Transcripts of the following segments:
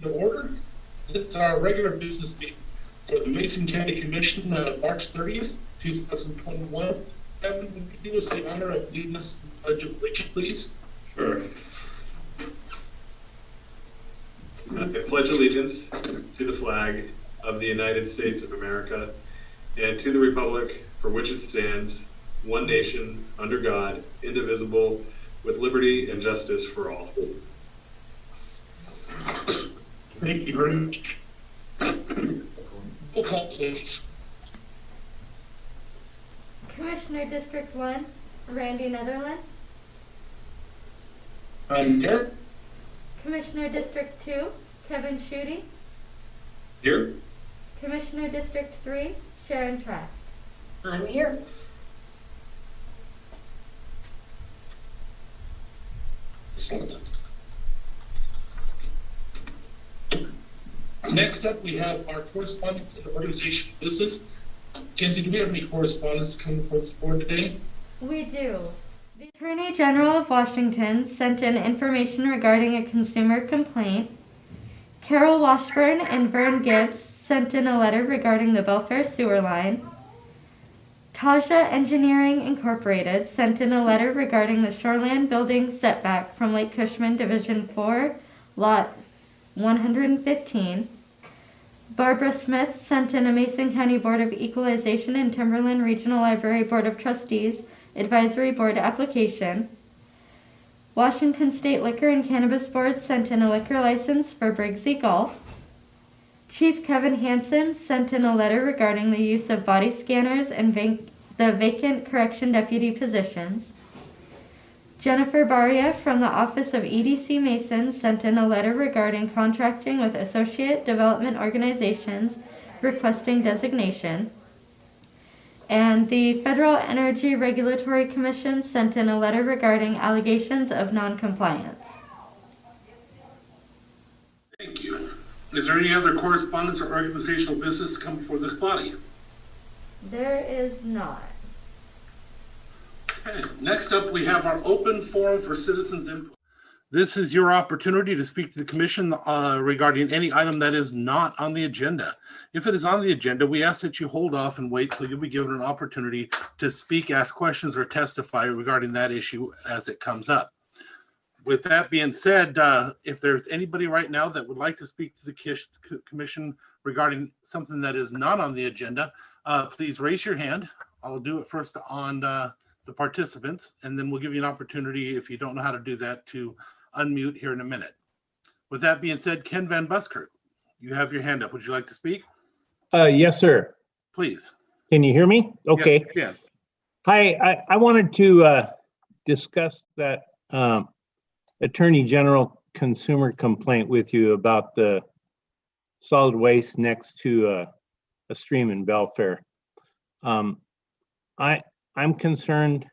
To order. This is our regular business meeting for the Mason County Commission, March 30th, 2021. Kevin, would you do us the honor of leading us in the Pledge of Allegiance, please? Sure. I pledge allegiance to the flag of the United States of America and to the republic for which it stands, one nation, under God, indivisible, with liberty and justice for all. Thank you very much. Roll call, please. Commissioner District 1, Randy Netherland. I'm here. Commissioner District 2, Kevin Schutte. Here. Commissioner District 3, Sharon Trask. I'm here. Excellent. Next up, we have our correspondence and organizational business. Kenzie, do we have any correspondence coming from this board today? We do. The Attorney General of Washington sent in information regarding a consumer complaint. Carol Washburn and Vern Gibbs sent in a letter regarding the Belfair sewer line. Taja Engineering Incorporated sent in a letter regarding the shoreland building setback from Lake Cushman Division 4, Lot 115. Barbara Smith sent in a Mason County Board of Equalization and Timberland Regional Library Board of Trustees Advisory Board application. Washington State Liquor and Cannabis Board sent in a liquor license for Briggsy Golf. Chief Kevin Hansen sent in a letter regarding the use of body scanners and the vacant correction deputy positions. Jennifer Baria from the Office of EDC Mason sent in a letter regarding contracting with associate development organizations requesting designation. And the Federal Energy Regulatory Commission sent in a letter regarding allegations of noncompliance. Thank you. Is there any other correspondence or organizational business to come before this body? There is not. Okay. Next up, we have our open forum for citizens input. This is your opportunity to speak to the commission regarding any item that is not on the agenda. If it is on the agenda, we ask that you hold off and wait so you'll be given an opportunity to speak, ask questions, or testify regarding that issue as it comes up. With that being said, if there's anybody right now that would like to speak to the commission regarding something that is not on the agenda, please raise your hand. I'll do it first on the participants, and then we'll give you an opportunity, if you don't know how to do that, to unmute here in a minute. With that being said, Ken Van Buskirk, you have your hand up. Would you like to speak? Yes, sir. Please. Can you hear me? Okay. Yeah. Hi, I wanted to discuss that Attorney General consumer complaint with you about the solid waste next to a stream in Belfair. I'm concerned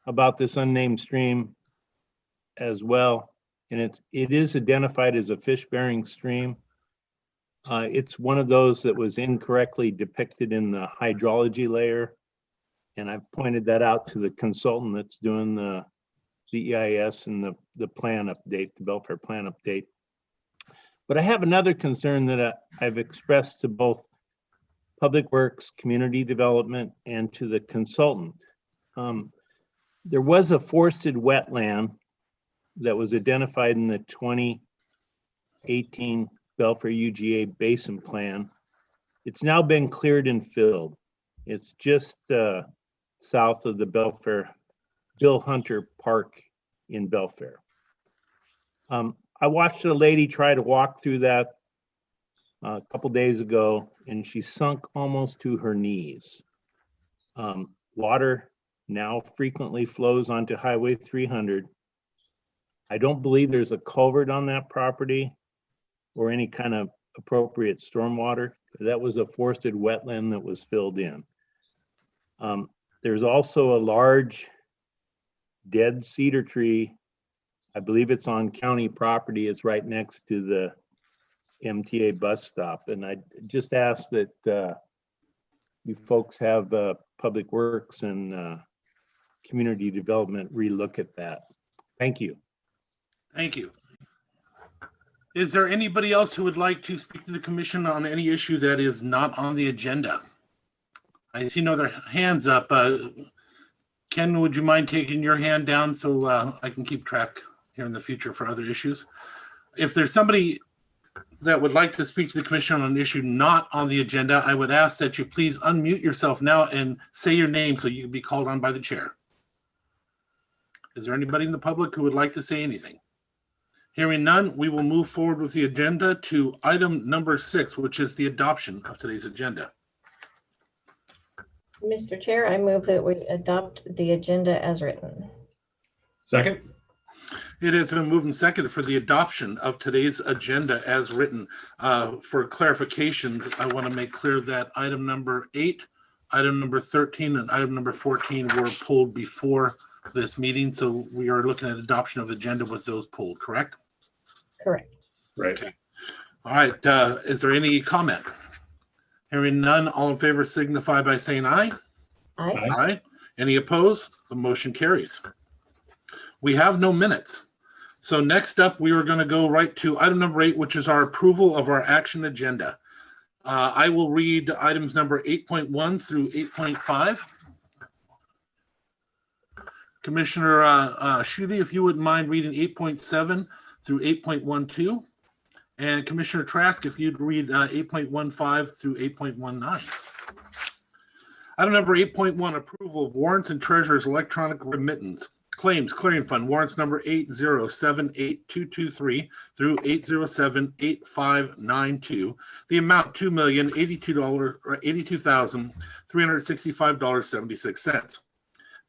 about this unnamed stream as well, and it is identified as a fish-bearing stream. It's one of those that was incorrectly depicted in the hydrology layer, and I've pointed that out to the consultant that's doing the EIS and the plan update, the Belfair plan update. But I have another concern that I've expressed to both Public Works, Community Development, and to the consultant. There was a forested wetland that was identified in the 2018 Belfair UGA Basin Plan. It's now been cleared and filled. It's just south of the Belfair Bill Hunter Park in Belfair. I watched a lady try to walk through that a couple days ago, and she sunk almost to her knees. Water now frequently flows onto Highway 300. I don't believe there's a culvert on that property or any kind of appropriate stormwater. That was a forested wetland that was filled in. There's also a large dead cedar tree. I believe it's on county property. It's right next to the MTA bus stop. And I just ask that you folks have Public Works and Community Development relook at that. Thank you. Thank you. Is there anybody else who would like to speak to the commission on any issue that is not on the agenda? I see no other hands up. Ken, would you mind taking your hand down so I can keep track here in the future for other issues? If there's somebody that would like to speak to the commission on an issue not on the agenda, I would ask that you please unmute yourself now and say your name so you can be called on by the chair. Is there anybody in the public who would like to say anything? Hearing none, we will move forward with the agenda to item number 6, which is the adoption of today's agenda. Mr. Chair, I move that we adopt the agenda as written. Second. It has been moved and seconded for the adoption of today's agenda as written. For clarifications, I want to make clear that item number 8, item number 13, and item number 14 were pulled before this meeting. So we are looking at adoption of agenda with those pulled, correct? Correct. Right. Okay. All right. Is there any comment? Hearing none, all in favor signify by saying aye. Aye. Aye. Any opposed? The motion carries. We have no minutes. So next up, we are going to go right to item number 8, which is our approval of our action agenda. I will read items number 8.1 through 8.5. Commissioner Schutte, if you wouldn't mind reading 8.7 through 8.12. And Commissioner Trask, if you'd read 8.15 through 8.19. Item number 8.1, approval of warrants and treasurer's electronic remittance. Claims Clearing Fund, warrants number 8078223 through 8078592. The amount $2,082,365.76.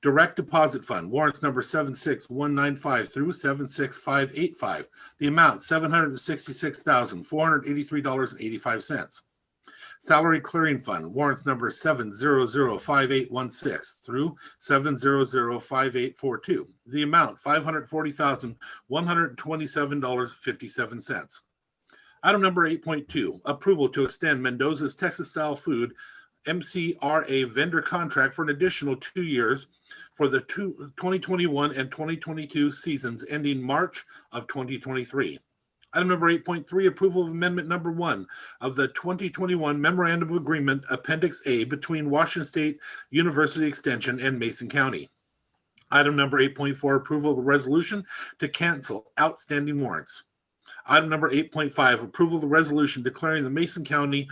Direct Deposit Fund, warrants number 76195 through 76585. The amount $766,483.85. Salary Clearing Fund, warrants number 7005816 through 7005842. The amount $540,127.57. Item number 8.2, approval to extend Mendoza's Texas Style Food MCRA vendor contract for an additional 2 years for the 2021 and 2022 seasons ending March of 2023. Item number 8.3, approval of amendment number 1 of the 2021 Memorandum of Agreement Appendix A between Washington State University Extension and Mason County. Item number 8.4, approval of the resolution to cancel outstanding warrants. Item number 8.5, approval of the resolution declaring the Mason County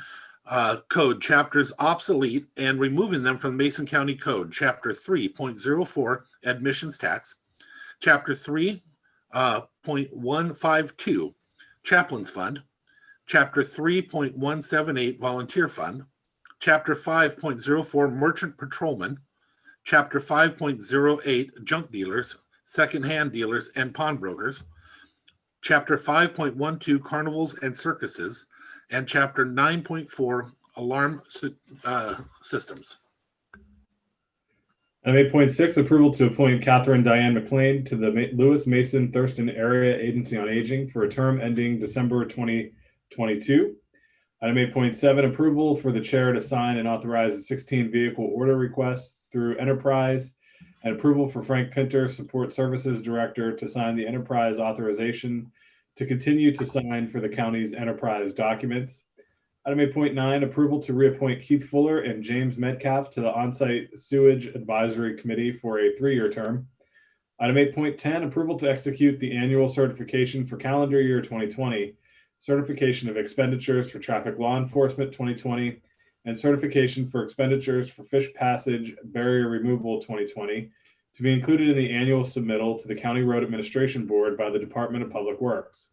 Code chapters obsolete and removing them from the Mason County Code, Chapter 3.04, Admissions Tax, Chapter 3.152, Chaplains Fund, Chapter 3.178, Volunteer Fund, Chapter 5.04, Merchant Patrolman, Chapter 5.08, Junk Dealers, Secondhand Dealers, and Pawnbrokers, Chapter 5.12, Carnivals and Circuses, and Chapter 9.4, Alarm Systems. Item 8.6, approval to appoint Diane Mclean to the Lewis Mason Thurston Area Agency on Aging for a term ending December 2022. Item 8.7, approval for the chair to sign and authorize the 16 vehicle order requests through Enterprise, and approval for Frank Pinter, Support Services Director, to sign the Enterprise authorization to continue to sign for the county's Enterprise documents. Item 8.9, approval to reappoint Keith Fuller and James Metcalf to the On-Site Sewage Advisory Committee for a 3-year term. Item 8.10, approval to execute the annual certification for calendar year 2020, certification of expenditures for traffic law enforcement 2020, and certification for expenditures for fish passage barrier removal 2020 to be included in the annual submittal to the County Road Administration Board by the Department of Public Works.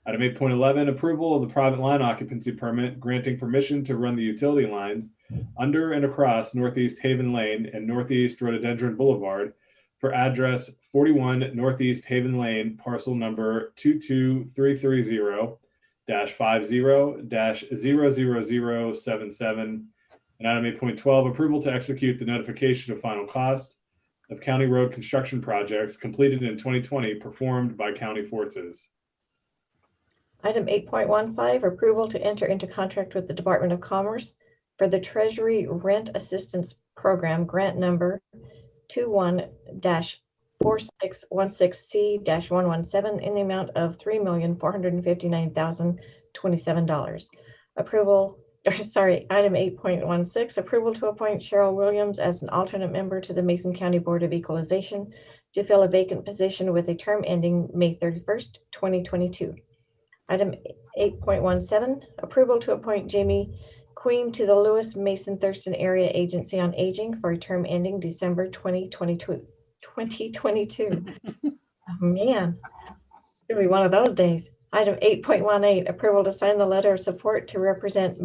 Item 8.11, approval of the private line occupancy permit granting permission to run the utility lines under and across Northeast Haven Lane and Northeast Rhododendron Boulevard for address 41 Northeast Haven Lane, parcel number 22330-50-00077. And item 8.12, approval to execute the notification of final cost of county road construction projects completed in 2020 performed by county forces. Item 8.15, approval to enter into contract with the Department of Commerce for the Treasury Rent Assistance Program, grant number 21-5 4616C-117 in the amount of $3,459,027. Approval, item 8.16, approval to appoint Cheryl Williams as an alternate member to the Mason County Board of Equalization to fill a vacant position with a term ending May 31st, 2022. Item 8.17, approval to appoint Jamie Queen to the Lewis Mason Thurston Area Agency on Aging for a term ending December 2022. Oh, man, it's gonna be one of those days. Item 8.18, approval to sign the letter of support to Representative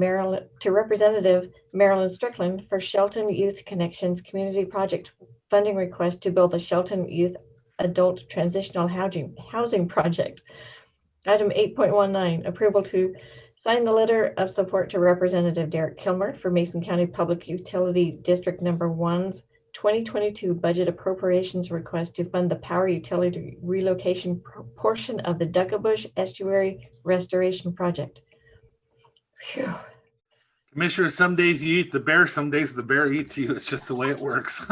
Marilyn Strickland for Shelton Youth Connections Community Project funding request to build the Shelton Youth Adult Transitional Housing Project. Item 8.19, approval to sign the letter of support to Representative Derek Kilmer for Mason County Public Utility District Number 1's 2022 budget appropriations request to fund the power utility relocation portion of the Duca Estuary restoration project. Phew. Commissioner, some days you eat the bear, some days the bear eats you. It's just the way it works.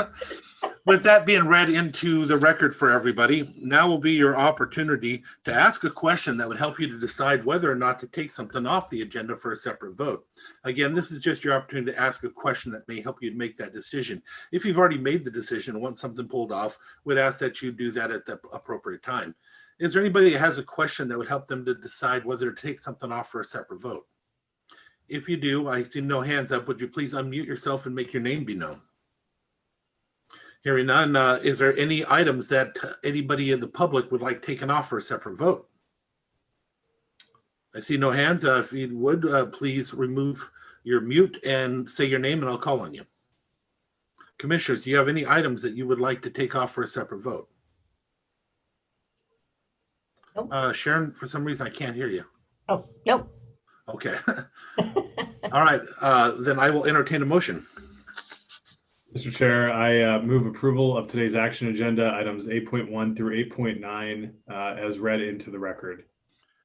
With that being read into the record for everybody, now will be your opportunity to ask a question that would help you to decide whether or not to take something off the agenda for a separate vote. Again, this is just your opportunity to ask a question that may help you to make that decision. If you've already made the decision and want something pulled off, we'd ask that you do that at the appropriate time. Is there anybody that has a question that would help them to decide whether to take something off for a separate vote? If you do, I see no hands up. Would you please unmute yourself and make your name be known? Hearing none, is there any items that anybody in the public would like taken off for a separate vote? I see no hands. If you would, please remove your mute and say your name and I'll call on you. Commissioners, do you have any items that you would like to take off for a separate vote? Nope. Sharon, for some reason, I can't hear you. Oh, nope. Okay. All right, then I will entertain a motion. Mr. Chair, I move approval of today's action agenda items 8.1 through 8.9 as read into the record.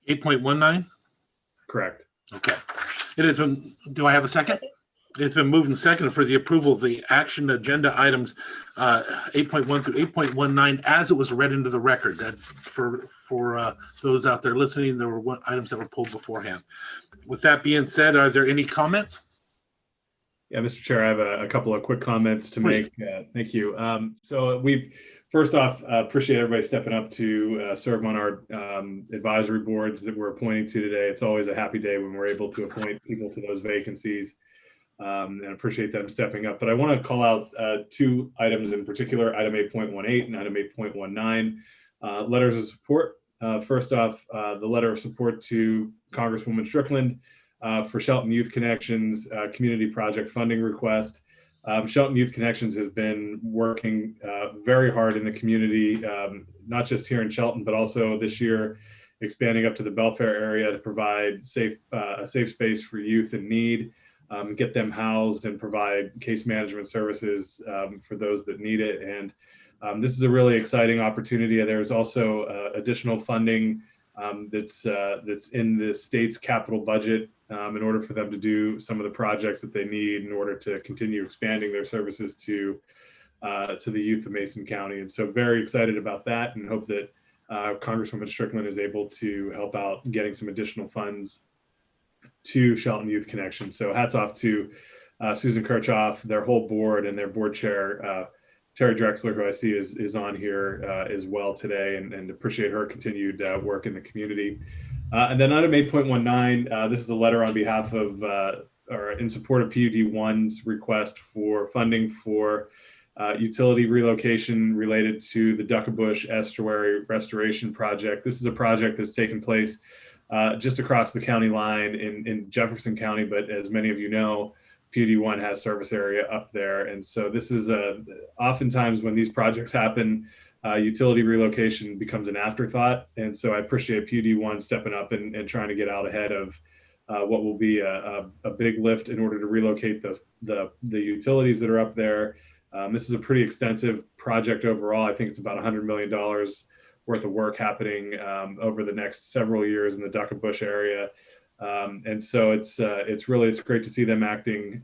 8.19? Correct. Okay. It has been, do I have a second? It's been moved and seconded for the approval of the action agenda items 8.1 through 8.19 as it was read into the record. That for those out there listening, there were items that were pulled beforehand. With that being said, are there any comments? Yeah, Mr. Chair, I have a couple of quick comments to make. Thank you. So we, first off, appreciate everybody stepping up to serve on our advisory boards that we're appointing to today. It's always a happy day when we're able to appoint people to those vacancies, and appreciate them stepping up. But I want to call out two items in particular, item 8.18 and item 8.19, letters of support. First off, the letter of support to Congresswoman Strickland for Shelton Youth Connections community project funding request. Shelton Youth Connections has been working very hard in the community, not just here in Shelton, but also this year expanding up to the Belfair area to provide a safe space for youth in need, get them housed and provide case management services for those that need it. And this is a really exciting opportunity. There's also additional funding that's in the state's capital budget in order for them to do some of the projects that they need in order to continue expanding their services to the youth of Mason County. And so very excited about that and hope that Congresswoman Strickland is able to help out getting some additional funds to Shelton Youth Connection. So hats off to Susan Kirchhoff, their whole board, and their board chair, Terry Drexler, who I see is on here as well today, and appreciate her continued work in the community. And then item 8.19, this is a letter on behalf of, or in support of PUD1's request for funding for utility relocation related to the Duca Estuary restoration project. This is a project that's taken place just across the county line in Jefferson County, but as many of you know, PUD1 has service area up there. And so this is oftentimes when these projects happen, utility relocation becomes an afterthought. And so I appreciate PUD1 stepping up and trying to get out ahead of what will be a big lift in order to relocate the utilities that are up there. This is a pretty extensive project overall. I think it's about $100 million worth of work happening over the next several years in the Duca area. And so it's great to see them acting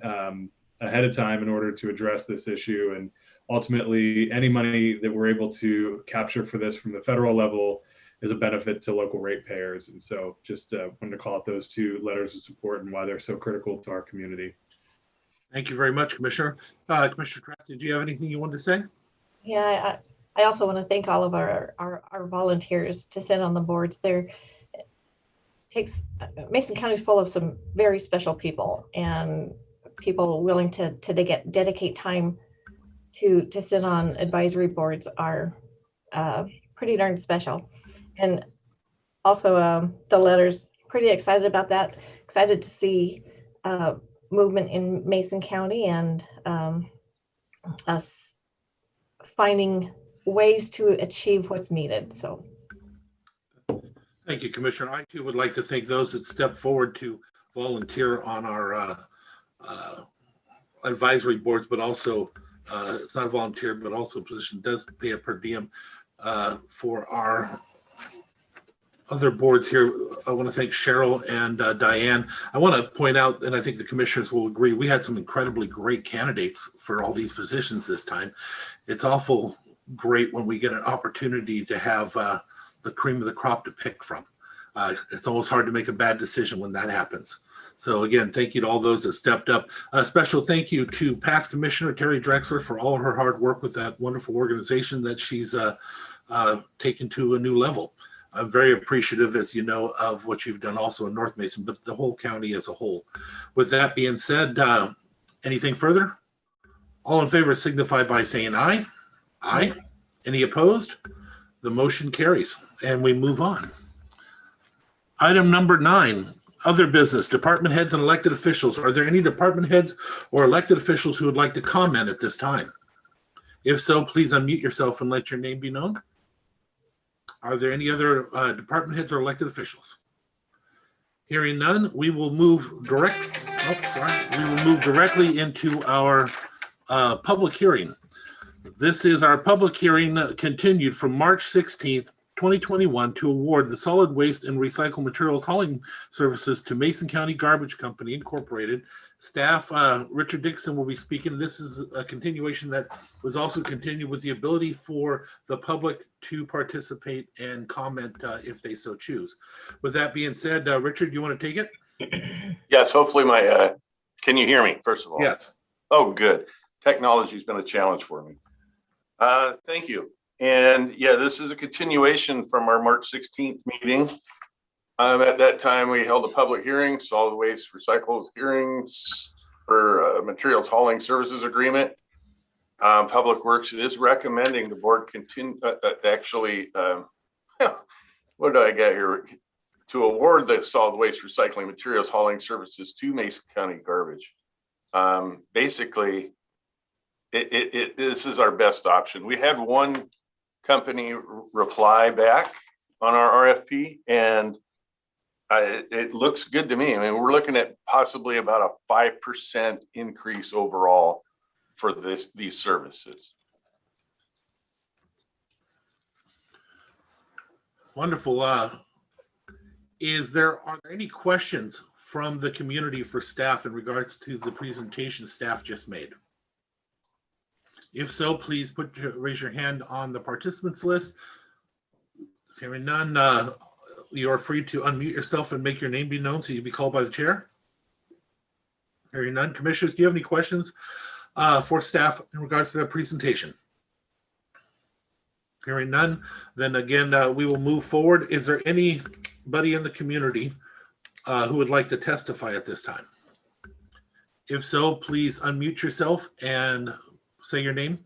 ahead of time in order to address this issue. And ultimately any money that we're able to capture for this from the federal level is a benefit to local ratepayers. And so just wanted to call out those two letters of support and why they're so critical to our community. Thank you very much, Commissioner. Commissioner Trask, did you have anything you wanted to say? Yeah, I also want to thank all of our volunteers to sit on the boards. Mason County is full of some very special people, and people willing to dedicate time to sit on advisory boards are pretty darn special. And also the letters, pretty excited about that. Excited to see movement in Mason County and us finding ways to achieve what's needed. So thank you, Commissioner. I too would like to thank those that stepped forward to volunteer on our advisory boards, but also it's not a volunteer, but also a position does pay a per diem for our other boards here. I want to thank Cheryl and Diane. I want to point out, and I think the commissioners will agree, we had some incredibly great candidates for all these positions this time. It's awful great when we get an opportunity to have the cream of the crop to pick from. It's almost hard to make a bad decision when that happens. So again, thank you to all those that stepped up. A special thank you to past Commissioner Terry Drexler for all of her hard work with that wonderful organization that she's taken to a new level. I'm very appreciative, as you know, of what you've done also in North Mason, but the whole county as a whole. With that being said, anything further? All in favor signify by saying aye. Aye. Any opposed? The motion carries, and we move on. Item number 9, other business, department heads and elected officials. Are there any department heads or elected officials who would like to comment at this time? If so, please unmute yourself and let your name be known. Are there any other department heads or elected officials? Hearing none, we will move directly into our public hearing. This is our public hearing continued from March 16th, 2021 to award the solid waste and recycled materials hauling services to Mason County Garbage Company Incorporated. Staff Richard Dixon will be speaking. This is a continuation that was also continued with the ability for the public to participate and comment if they so choose. With that being said, Richard, you want to take it? Yes, hopefully can you hear me, first of all? Yes. Oh, good. Technology's been a challenge for me. Thank you. And yeah, this is a continuation from our March 16th meeting. At that time, we held a public hearing, solid waste recycles hearings for materials hauling services agreement. Public Works is recommending the board continue, what do I got here? To award the solid waste recycling materials hauling services to Mason County Garbage. Basically, this is our best option. We had one company reply back on our RFP, and it looks good to me. I mean, we're looking at possibly about a 5% increase overall for these services. Wonderful. Are there any questions from the community for staff in regards to the presentation staff just made? If so, please raise your hand on the participants list. Hearing none, you are free to unmute yourself and make your name be known so you'll be called by the chair. Hearing none. Commissioners, do you have any questions for staff in regards to that presentation? Hearing none, then again, we will move forward. Is there anybody in the community who would like to testify at this time? If so, please unmute yourself and say your name.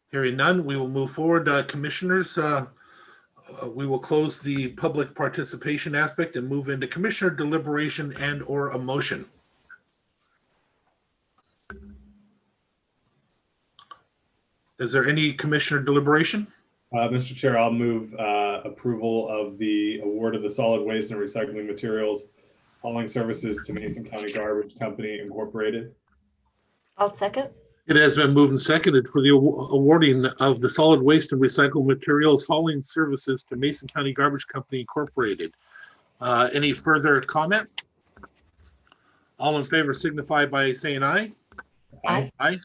Hearing none, we will move forward. Commissioners, we will close the public participation aspect and move into commissioner deliberation and or a motion. Is there any commissioner deliberation? Mr. Chair, I'll move approval of the award of the solid waste and recycling materials hauling services to Mason County Garbage Company Incorporated. I'll second. It has been moved and seconded for the awarding of the solid waste and recycled materials hauling services to Mason County Garbage Company Incorporated. Any further comment? All in favor signify by saying aye. Aye. Aye.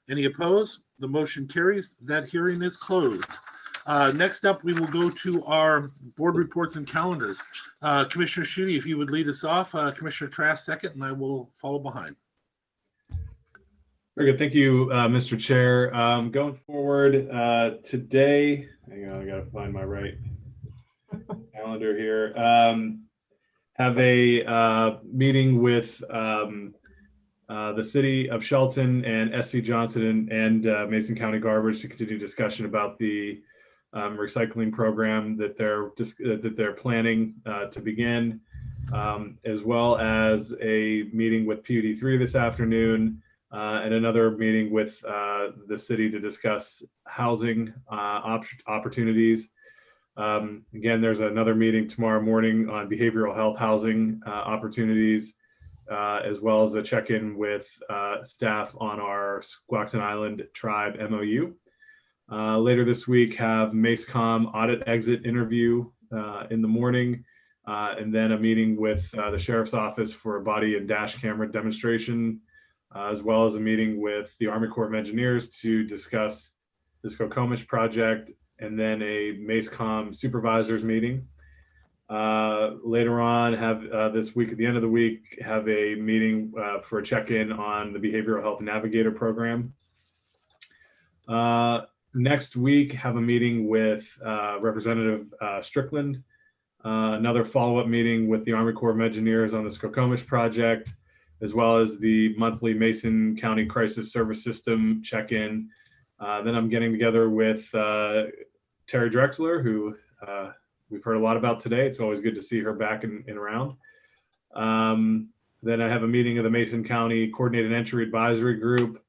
Any opposed? The motion carries. That hearing is closed. Next up, we will go to our board reports and calendars. Commissioner Schutte, if you would lead us off, Commissioner Trask second, and I will follow behind. Very good. Thank you, Mr. Chair. Going forward today, hang on, I got to find my right calendar here. Have a meeting with the city of Shelton and SC Johnson and Mason County Garbage to continue discussion about the recycling program that they're planning to begin, as well as a meeting with PUD3 this afternoon, and another meeting with the city to discuss housing opportunities. Again, there's another meeting tomorrow morning on behavioral health housing opportunities, as well as a check-in with staff on our Squaxin Island Tribe MOU. Later this week, have MACECOM audit exit interview in the morning, and then a meeting with the Sheriff's Office for a body and dash camera demonstration, as well as a meeting with the Army Corps of Engineers to discuss the Skokomish project, and then a MACECOM supervisors meeting. Later on, have this week, at the end of the week, have a meeting for a check-in on the Behavioral Health Navigator program. Next week, have a meeting with Representative Strickland, another follow-up meeting with the Army Corps of Engineers on the Skokomish project, as well as the monthly Mason County Crisis Service System check-in. Then I'm getting together with Terry Drexler, who we've heard a lot about today. It's always good to see her back and around. Then I have a meeting of the Mason County Coordinated Entry Advisory Group.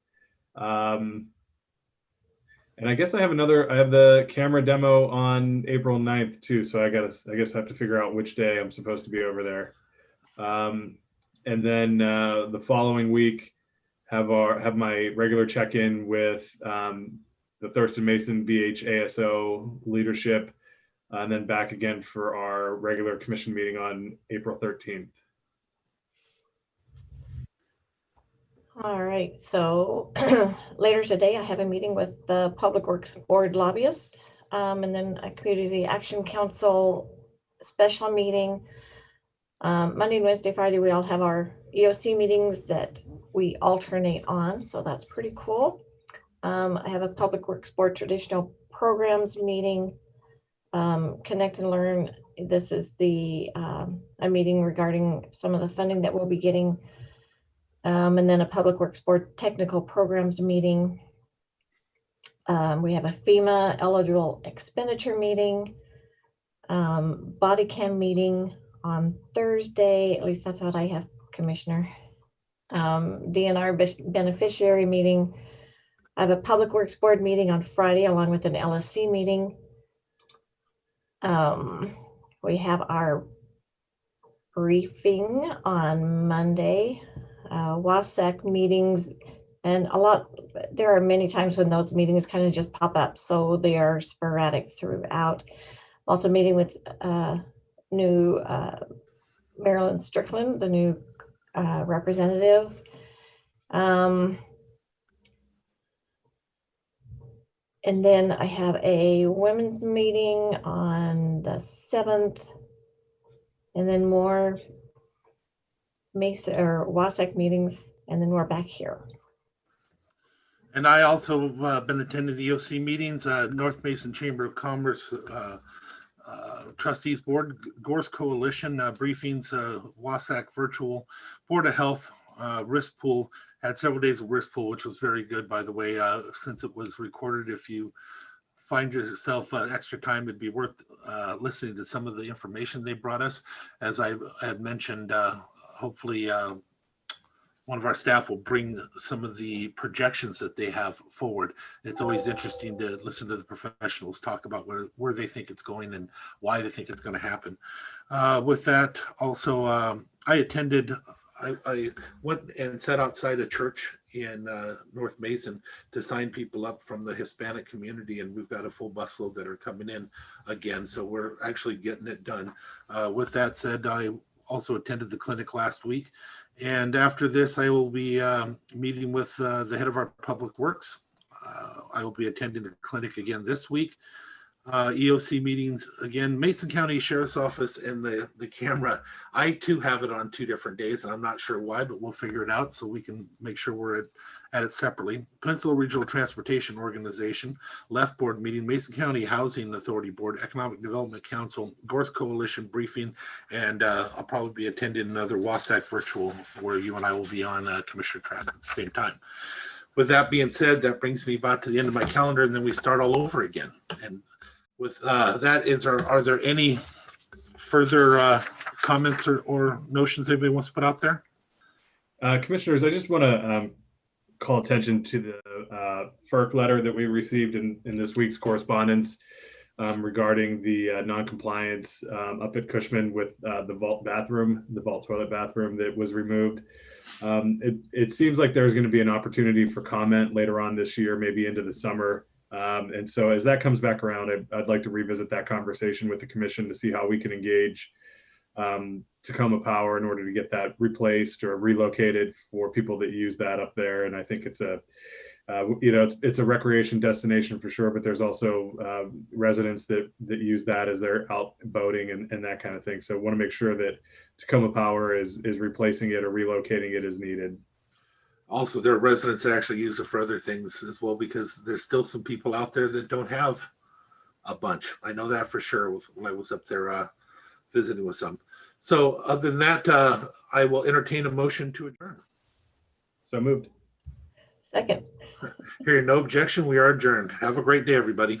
And I guess I have the camera demo on April 9th too. So I guess I have to figure out which day I'm supposed to be over there. And then the following week, have my regular check-in with the Thurston Mason BHASO leadership, and then back again for our regular commission meeting on April 13th. All right, so later today, I have a meeting with the Public Works Board lobbyist, and then a Community Action Council special meeting. Monday, Wednesday, Friday, we all have our EOC meetings that we alternate on, so that's pretty cool. I have a Public Works Board traditional programs meeting, Connect and Learn. This is a meeting regarding some of the funding that we'll be getting. And then a Public Works Board technical programs meeting. We have a FEMA eligible expenditure meeting, body cam meeting on Thursday, at least that's what I have, Commissioner. DNR beneficiary meeting. I have a Public Works Board meeting on Friday along with an LSC meeting. We have our briefing on Monday. WASAC meetings, and there are many times when those meetings kind of just pop up, so they are sporadic throughout. Also meeting with new Marilyn Strickland, the new representative. And then I have a women's meeting on the 7th, and then more Mesa or WASAC meetings, and then we're back here. And I also have been attending the EOC meetings, North Mason Chamber of Commerce Trustees Board, Gorse Coalition briefings, WASAC virtual, Board of Health, risk pool. Had several days of risk pool, which was very good, by the way, since it was recorded. If you find yourself extra time, it'd be worth listening to some of the information they brought us. As I had mentioned, hopefully one of our staff will bring some of the projections that they have forward. It's always interesting to listen to the professionals talk about where they think it's going and why they think it's going to happen. With that, also, I went and sat outside a church in North Mason to sign people up from the Hispanic community, and we've got a full busload that are coming in again, so we're actually getting it done. With that said, I also attended the clinic last week. And after this, I will be meeting with the head of our public works. I will be attending the clinic again this week. EOC meetings again, Mason County Sheriff's Office and the camera. I too have it on 2 different days, and I'm not sure why, but we'll figure it out so we can make sure we're at it separately. Peninsula Regional Transportation Organization, Left Board meeting, Mason County Housing Authority Board, Economic Development Council, Gorse Coalition briefing, and I'll probably be attending another WASAC virtual where you and I will be on Commissioner Trask at the same time. With that being said, that brings me about to the end of my calendar, and then we start all over again. And with that, are there any further comments or notions anybody wants to put out there? Commissioners, I just want to call attention to the FERC letter that we received in this week's correspondence regarding the non-compliance up at Cushman with the vault toilet bathroom that was removed. It seems like there's going to be an opportunity for comment later on this year, maybe into the summer. And so as that comes back around, I'd like to revisit that conversation with the commission to see how we can engage Tacoma Power in order to get that replaced or relocated for people that use that up there. And I think it's a, it's a recreation destination for sure, but there's also residents that use that as they're out boating and that kind of thing. So I want to make sure that Tacoma Power is replacing it or relocating it as needed. Also, there are residents that actually use it for other things as well, because there's still some people out there that don't have a bunch. I know that for sure when I was up there visiting with some. So other than that, I will entertain a motion to adjourn. So moved. Second. Hearing no objection, we are adjourned. Have a great day, everybody.